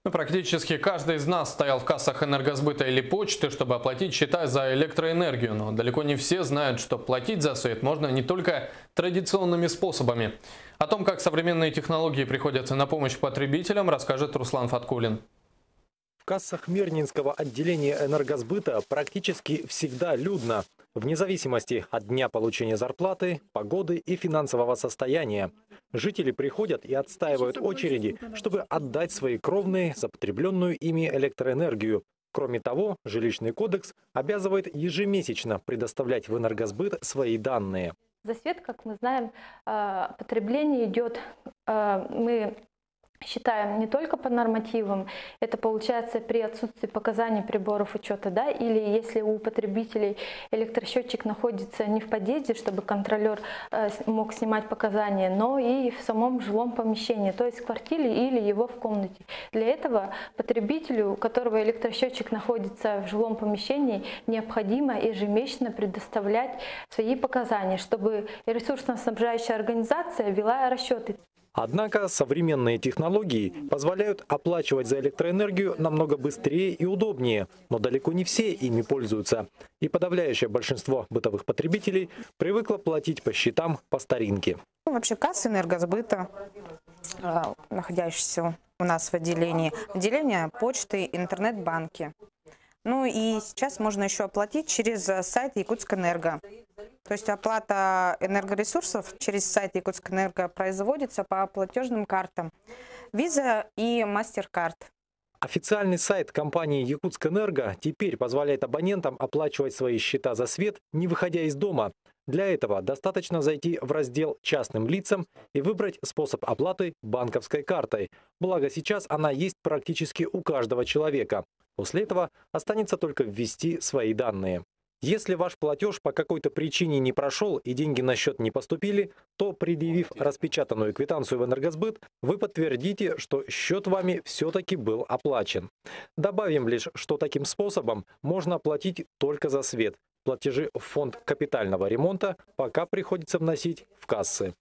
Ну, практически каждый из нас стоял в кассах энергосбыта или почты, чтобы оплатить счета за электроэнергию. Но далеко не все знают, что платить за свет можно не только традиционными способами. О том, как современные технологии приходят на помощь потребителям, расскажет Руслан Фаткулин. В кассах Мирнинского отделения энергосбыта практически всегда людно, вне зависимости от дня получения зарплаты, погоды и финансового состояния. Жители приходят и отстаивают очереди, чтобы отдать свои кровные за потребленную ими электроэнергию. Кроме того, жилищный кодекс обязывает ежемесячно предоставлять в энергосбыт свои данные. За свет, как мы знаем, потребление идет, мы считаем не только по нормативам, это получается при отсутствии показаний приборов учета, да, или если у потребителей электросчетчик находится не в подъезде, чтобы контролер мог снимать показания, но и в самом жилом помещении, то есть в квартире или его в комнате. Для этого потребителю, у которого электросчетчик находится в жилом помещении, необходимо ежемесячно предоставлять свои показания, чтобы ресурсно-снабжающая организация вела расчеты. Однако современные технологии позволяют оплачивать за электроэнергию намного быстрее и удобнее, но далеко не все ими пользуются. И подавляющее большинство бытовых потребителей привыкло платить по счетам по старинке. Вообще кассы энергосбыта, находящиеся у нас в отделении, отделение почты, интернет-банки. Ну и сейчас можно еще оплатить через сайт Якутскэнерго. То есть оплата энергоресурсов через сайт Якутскэнерго производится по платежным картам Visa и MasterCard. Официальный сайт компании Якутскэнерго теперь позволяет абонентам оплачивать свои счета за свет, не выходя из дома. Для этого достаточно зайти в раздел «Частным лицам» и выбрать способ оплаты банковской картой. Благо сейчас она есть практически у каждого человека. После этого останется только ввести свои данные. Если ваш платеж по какой-то причине не прошел и деньги на счет не поступили, то, предъявив распечатанную квитанцию в энергосбыт, вы подтвердите, что счет вами все-таки был оплачен. Добавим лишь, что таким способом можно оплатить только за свет. Платежи в фонд капитального ремонта пока приходится вносить в кассы.